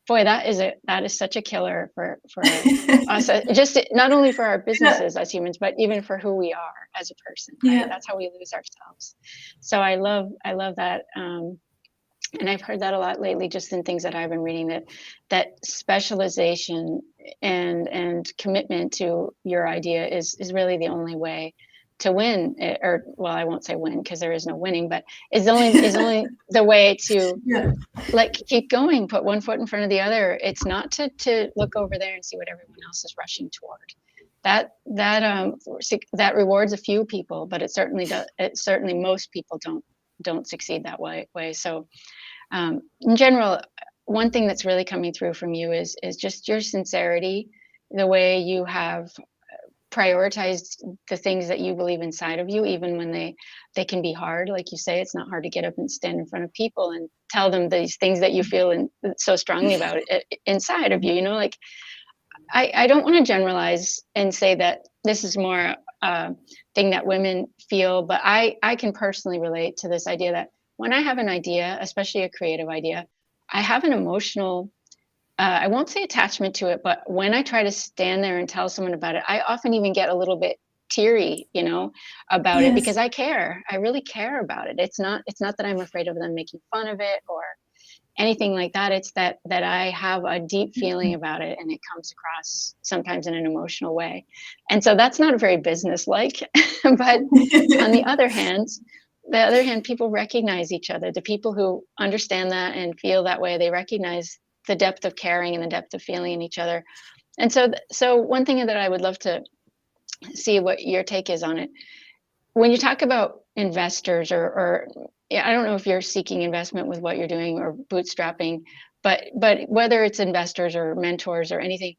Boy, that is such a killer for us, just not only for our businesses as humans, but even for who we are as a person, right? Yeah. That's how we lose ourselves. So I love that. And I've heard that a lot lately, just in things that I've been reading, that specialization and commitment to your idea is really the only way to win, or, well, I won't say win because there is no winning, but is only the way to like keep going, put one foot in front of the other. It's not to look over there and see what everyone else is rushing toward. That rewards a few people, but it certainly does. Certainly most people don't succeed that way. So in general, one thing that's really coming through from you is just your sincerity, the way you have prioritize the things that you believe inside of you, even when they can be hard. Like you say, it's not hard to get up and stand in front of people and tell them these things that you feel so strongly about it inside of you. You know, like I don't want to generalize and say that this is more thing that women feel, but I can personally relate to this idea that when I have an idea, especially a creative idea, I have an emotional, I won't say attachment to it, but when I try to stand there and tell someone about it, I often even get a little bit teary, you know, about it,
Yes.
because I care. I really care about it. It's not that I'm afraid of them making fun of it or anything like that. It's that I have a deep feeling about it, and it comes across sometimes in an emotional way. And so that's not very business-like. But on the other hand, people recognize each other. The people who understand that and feel that way, they recognize the depth of caring and the depth of feeling in each other. And so one thing that I would love to see what your take is on it. When you talk about investors, or yeah, I don't know if you're seeking investment with what you're doing or bootstrapping, but whether it's investors or mentors or anything,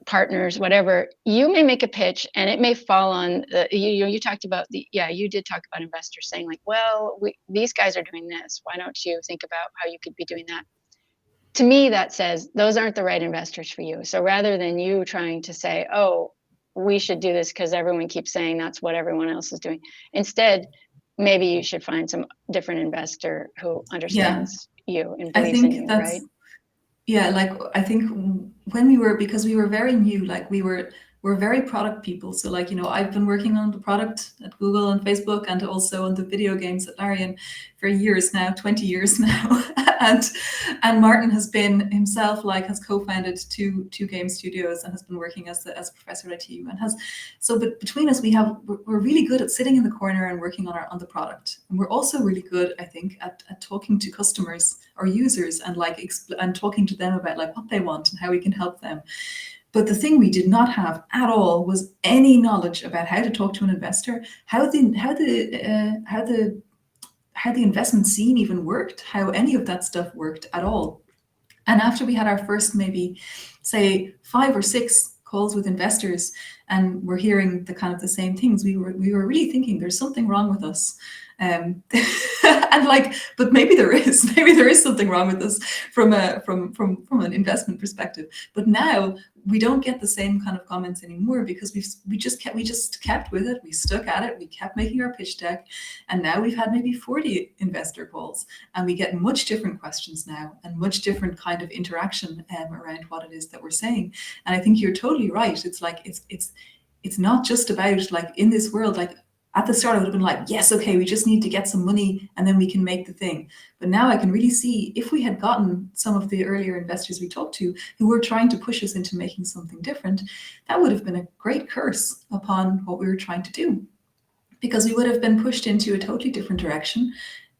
partners, whatever, you may make a pitch and it may fall on you talked about you did talk about investors saying like, well, these guys are doing this. Why don't you think about how you could be doing that? To me, that says those aren't the right investors for you. So rather than you trying to say, oh, we should do this because everyone keeps saying that's what everyone else is doing, instead, maybe you should find some different investor who
Yeah,
understands you and
I
believes in
think
you, right?
yeah, like I think when we were, because we were very new, like we're very product people. So like, you know, I've been working on the product at Google and Facebook and also on the video games at Larian for years now, 20 years now. And Martin has been himself, like, has co-founded two game studios and has been working as a professor at TU and has, so but between us we're really good at sitting in the corner and working on the product. And we're also really good, I think, at talking to customers or users and like and talking to them about like what they want and how we can help them. But the thing we did not have at all was any knowledge about how to talk to an investor, how the investment scene even worked, how any of that stuff worked at all. And after we had our first maybe, say, 5 or 6 calls with investors, and we're hearing the same things, we were really thinking there's something wrong with us. And like, but maybe there is something wrong with us from an investment perspective. But now we don't get the same kind of comments anymore because we just kept with it. We stuck at it. We kept making our pitch deck, and now we've had maybe 40 investor calls, and we get much different questions now and much different kind of interaction around what it is that we're saying. And I think you're totally right. It's like it's not just about like in this world, like at the start I would have been like, yes, okay, we just need to get some money and then we can make the thing. But now I can really see if we had gotten some of the earlier investors we talked to who were trying to push us into making something different, that would have been a great curse upon what we were trying to do, because we would have been pushed into a totally different direction,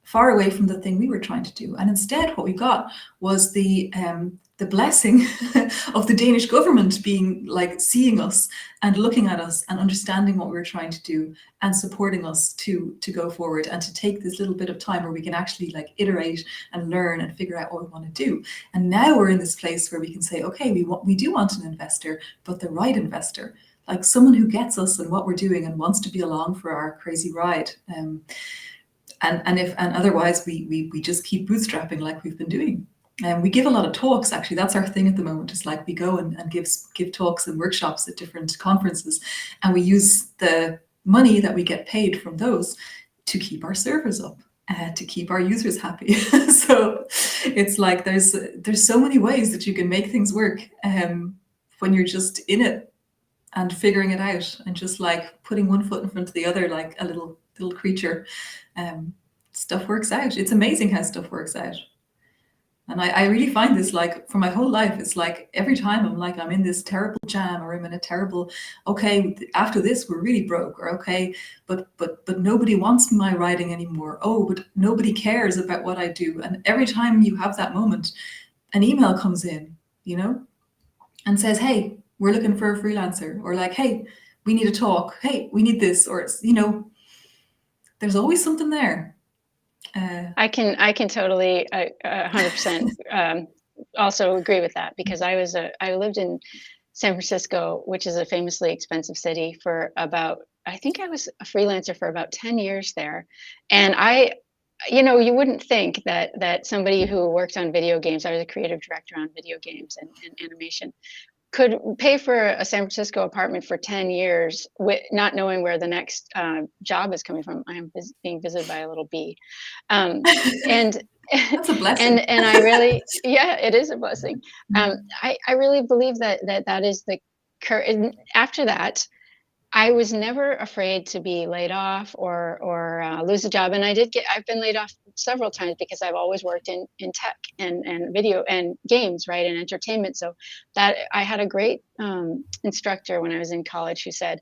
far away from the thing we were trying to do. And instead, what we got was the blessing of the Danish government being like seeing us and looking at us and understanding what we were trying to do and supporting us to go forward and to take this little bit of time where we can actually like iterate and learn and figure out what we want to do. And now we're in this place where we can say, okay, we do want an investor, but the right investor, like someone who gets us and what we're doing and wants to be along for our crazy ride. And otherwise we just keep bootstrapping like we've been doing. And we give a lot of talks. Actually, that's our thing at the moment. It's like we go and give talks and workshops at different conferences, and we use the money that we get paid from those to keep our servers up, to keep our users happy. So it's like there's so many ways that you can make things work when you're just in it and figuring it out and just like putting one foot in front of the other like a little creature. Stuff works out. It's amazing how stuff works out. And I really find this, like, for my whole life, it's like every time I'm in this terrible jam, or I'm in a terrible, okay, after this we're really broke, or okay, but nobody wants my writing anymore. Oh, but nobody cares about what I do. And every time you have that moment, an email comes in, you know, and says, hey, we're looking for a freelancer, or like, hey, we need to talk. Hey, we need this, or it's, you know, there's always something there.
I can totally 100% also agree with that, because I lived in San Francisco, which is a famously expensive city, for about, I think I was a freelancer for about 10 years there. And you wouldn't think that somebody who worked on video games, I was a creative director on video games and animation, could pay for a San Francisco apartment for 10 years with not knowing where the next job is coming from. I am being visited by a little bee. And
That's a blessing.
and I really, yeah, it is a blessing. I really believe that is the after that, I was never afraid to be laid off or lose a job. And I've been laid off several times because I've always worked in tech and video and games, right, and entertainment. So that I had a great instructor when I was in college who said,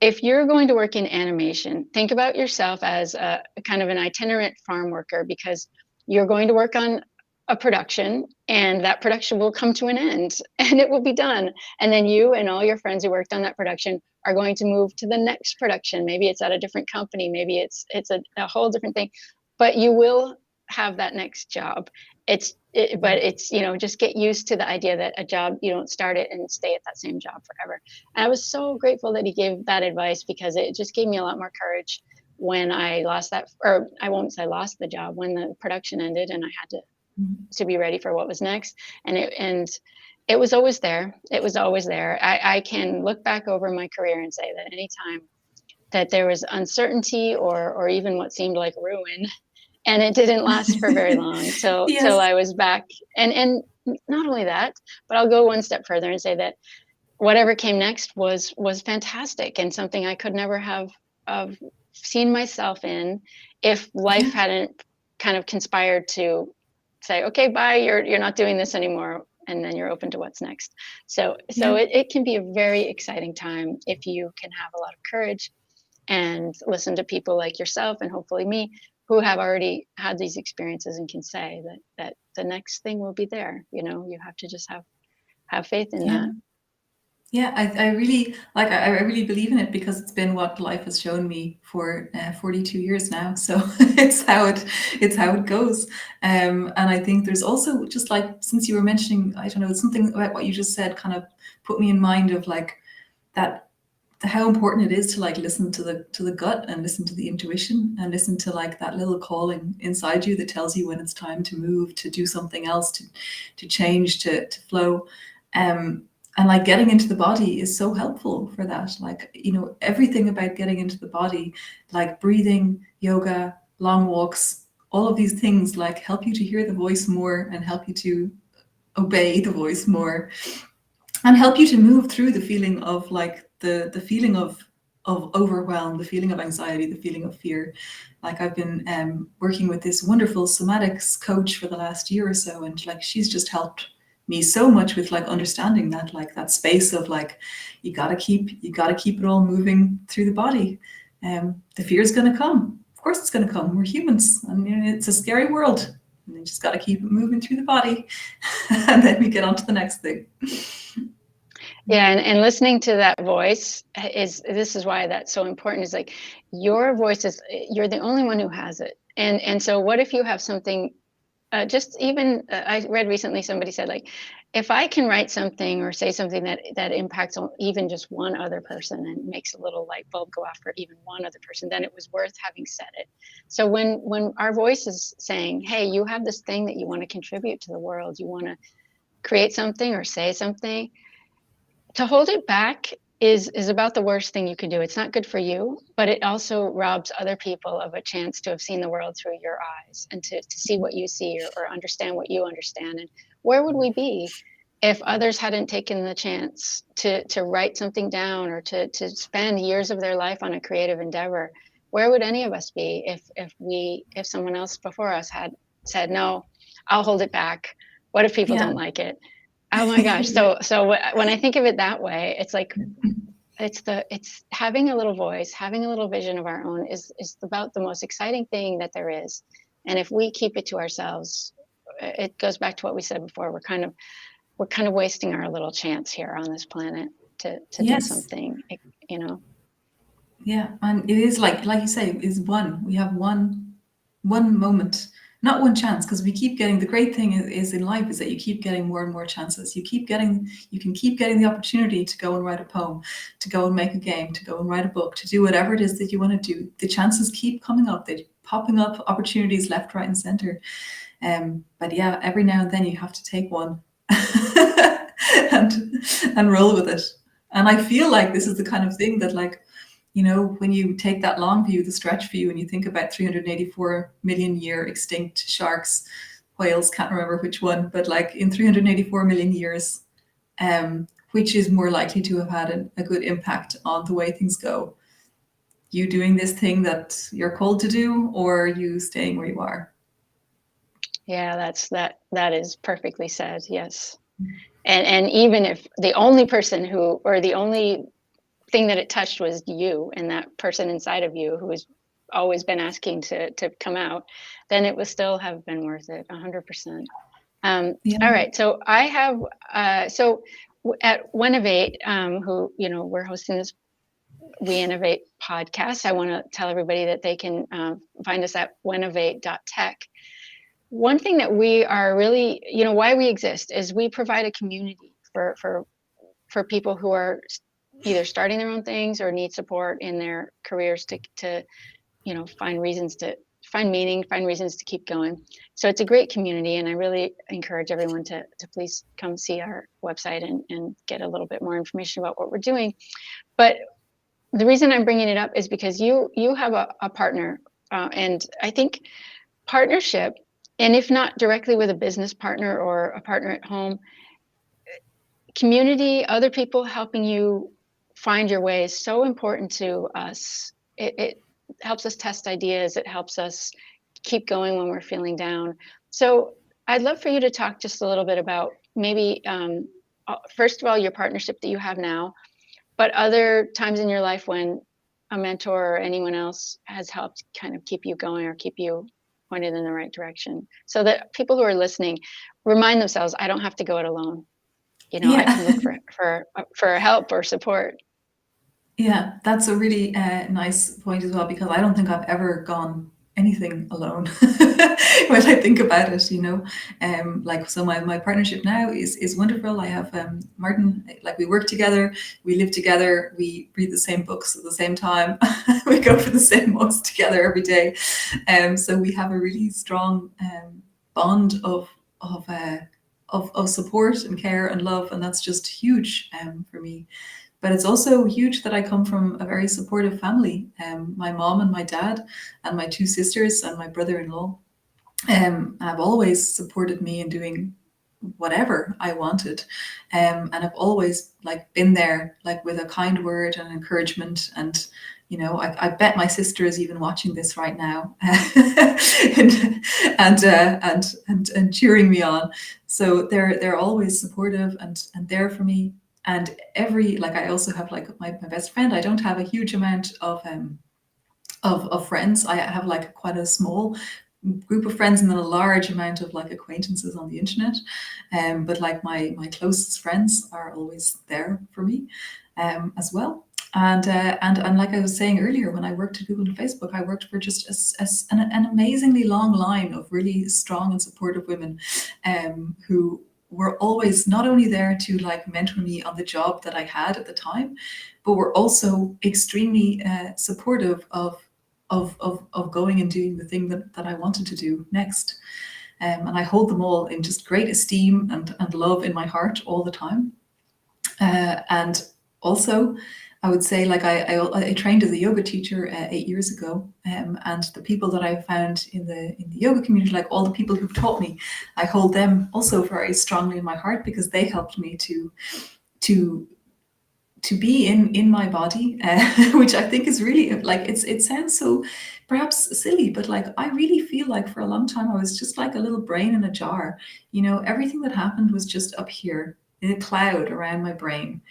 if you're going to work in animation, think about yourself as a kind of an itinerant farm worker, because you're going to work on a production, and that production will come to an end and it will be done. And then you and all your friends who worked on that production are going to move to the next production. Maybe it's at a different company, maybe it's a whole different thing, but you will have that next job. But it's, just get used to the idea that a job, you don't start it and stay at that same job forever. And I was so grateful that he gave that advice, because it just gave me a lot more courage when I lost that, or I won't say lost the job, when the production ended and I had to be ready for what was next. And it was always there. It was always there. I can look back over my career and say that anytime that there was uncertainty or even what seemed like ruin, and it didn't last for very long till I was back. And not only that, but I'll go one step further and say that whatever came next was fantastic, and something I could never have seen myself in if life hadn't kind of conspired to say, okay, bye, you're not doing this anymore, and then you're open to what's next. So it can be a very exciting time if you can have a lot of courage and listen to people like yourself and hopefully me, who have already had these experiences and can say that the next thing will be there. You have to just have faith in that.
Yeah, I really I really believe in it, because it's been what life has shown me for 42 years now. So it's how it goes. And I think there's also, just like, since you were mentioning, I don't know, something about what you just said kind of put me in mind of that, how important it is to listen to the gut, and listen to the intuition, and listen to that little calling inside you that tells you when it's time to move, to do something else, to change, to flow. And getting into the body is so helpful for that. Everything about getting into the body, like breathing, yoga, long walks, all of these things help you to hear the voice more, and help you to obey the voice more, and help you to move through the feeling of the feeling of overwhelm, the feeling of anxiety, the feeling of fear. I've been working with this wonderful somatics coach for the last year or so, and she's just helped me so much with understanding that space of you gotta keep it all moving through the body. The fear is going to come. Of course it's going to come. We're humans, and it's a scary world, and you just got to keep it moving through the body and then we get on to the next thing.
Yeah, and listening to that voice this is why that's so important. Is your voice you're the only one who has it. And so what if you have something, I read recently, somebody said, if I can write something or say something that impacts on even just one other person and makes a little light bulb go off for even one other person, then it was worth having said it. So when our voice is saying, hey, you have this thing that you want to contribute to the world, you want to create something or say something, to hold it back is about the worst thing you can do. It's not good for you, but it also robs other people of a chance to have seen the world through your eyes, and to see what you see, or understand what you understand. And where would we be if others hadn't taken the chance to write something down, or to spend years of their life on a creative endeavor? Where would any of us be if someone else before us had said, no, I'll hold it back. What if people don't like it? Oh my gosh. So when I think of it that way, it's it's having a little voice, having a little vision of our own is about the most exciting thing that there is. And if we keep it to ourselves, it goes back to what we said before. We're kind of wasting our little chance here on this planet to do something,
Yeah, and it is like you say, is we have one moment Not one chance, because we keep getting, the great thing is in life is that you keep getting more and more chances. You can keep getting the opportunity to go and write a poem, to go and make a game, to go and write a book, to do whatever it is that you want to do. The chances keep coming up. They're popping up, opportunities left, right, and center. But yeah, every now and then you have to take one and roll with it. And I feel like this is the kind of thing that, like, when you take that long view, the stretch view, and you think about 384 million year extinct sharks, whales, can't remember which one, but like in 384 million years, which is more likely to have had a good impact on the way things go? You doing this thing that you're called to do, or you staying where you are?
Yeah, that is perfectly said. Yes. And even if the only person who, or the only thing that it touched was you and that person inside of you who has always been asking to come out, then it would still have been worth it 100%.
Yeah.
All right. So I have, at Innovate, who, we're hosting this We Innovate podcast. I want to tell everybody that they can find us at winnovate.tech. One thing that we are really, why we exist is we provide a community for people who are either starting their own things or need support in their careers to find reasons to find meaning, find reasons to keep going. So it's a great community, and I really encourage everyone to please come see our website and get a little bit more information about what we're doing. But the reason I'm bringing it up is because you have a partner, and I think partnership, and if not directly with a business partner or a partner at home, community, other people helping you find your way is so important to us. It helps us test ideas. It helps us keep going when we're feeling down. So I'd love for you to talk just a little bit about maybe, first of all, your partnership that you have now, but other times in your life when a mentor or anyone else has helped kind of keep you going or keep you pointed in the right direction, so that people who are listening remind themselves, I don't have to go it alone. I can look for help or support.
Yeah, that's a really nice point as well, because I don't think I've ever gone anything alone when I think about it, so my partnership now is wonderful. I have Martin, like, we work together, we live together, we read the same books at the same time, we go for the same walks together every day. So we have a really strong bond of support and care and love, and that's just huge for me. But it's also huge that I come from a very supportive family. My mom and my dad and my two sisters and my brother-in-law have always supported me in doing whatever I wanted, and I've always been there with a kind word and encouragement. And I bet my sister is even watching this right now and cheering me on. So they're always supportive and there for me. And I also have my best friend. I don't have a huge amount of friends. I have quite a small group of friends and then a large amount of acquaintances on the internet. But my closest friends are always there for me as well. And like I was saying earlier, when I worked at Google and Facebook, I worked for just an amazingly long line of really strong and supportive women who were always not only there to mentor me on the job that I had at the time, but were also extremely supportive of going and doing the thing that I wanted to do next. And I hold them all in just great esteem and love in my heart all the time. And also, I would say I trained as a yoga teacher 8 years ago, and the people that I found in the yoga community, all the people who've taught me, I hold them also very strongly in my heart, because they helped me to be in my body, which I think is really it sounds so perhaps silly, but I really feel for a long time I was just like a little brain in a jar. Everything that happened was just up here in a cloud around my brain.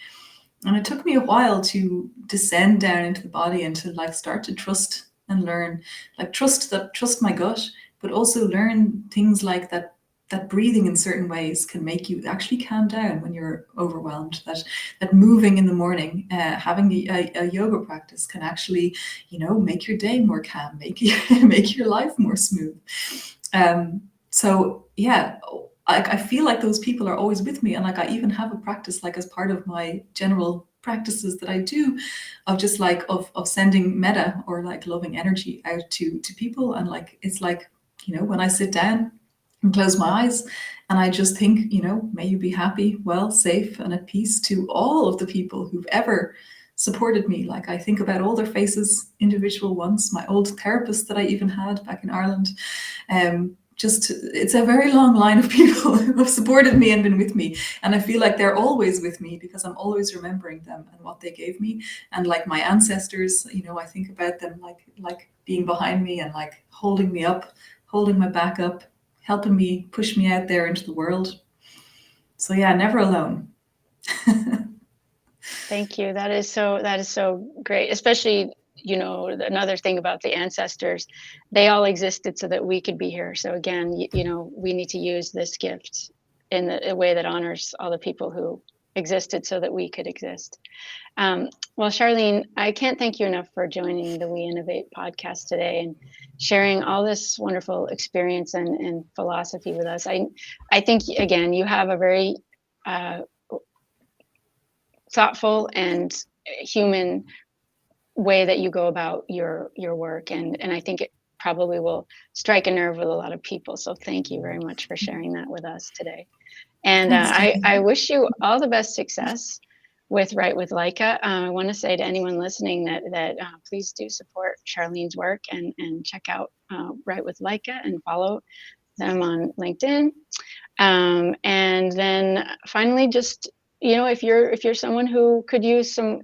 And it took me a while to descend down into the body and to start to trust and learn, trust my gut, but also learn things like that breathing in certain ways can make you actually calm down when you're overwhelmed, that moving in the morning, having a yoga practice can actually, make your day more calm, make your life more smooth. So yeah, I feel like those people are always with me, and like I even have a practice like as part of my general practices that I do of just like of sending metta or like loving energy out to people. And like it's like, you know, when I sit down and close my eyes and I just think, you know, may you be happy, well, safe and at peace to all of the people who've ever supported me. Like I think about all their faces, individual ones, my old therapist that I even had back in Ireland. Just it's a very long line of people who have supported me and been with me, and I feel like they're always with me because I'm always remembering them and what they gave me. And like my ancestors, you know, I think about them like being behind me and like holding me up, holding my back up, helping me push me out there into the world. So yeah, never alone.
Thank you. That is so great. Especially, you know, another thing about the ancestors, they all existed so that we could be here. So again, you know, we need to use this gift in a way that honors all the people who existed so that we could exist. Well, Charlene, I can't thank you enough for joining the We Innovate podcast today and sharing all this wonderful experience and philosophy with us. I think, again, you have a very thoughtful and human way that you go about your work, and I think it probably will strike a nerve with a lot of people. So thank you very much for sharing that with us today. And
Thanks,
I wish you all the best success with Write with Leica. I want to say to anyone listening that please do support Charlene's work and check out Write with Leica and follow them on LinkedIn. And then finally, just, you know, if you're someone who could use some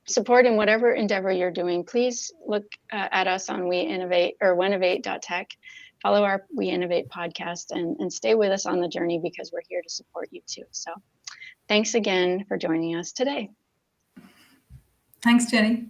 support in whatever endeavor you're doing, please look at us on We Innovate or Winnovate.tech. Follow our We Innovate podcast and stay with us on the journey because we're here to support you too. So thanks again for joining us today.
Thanks, Jenny.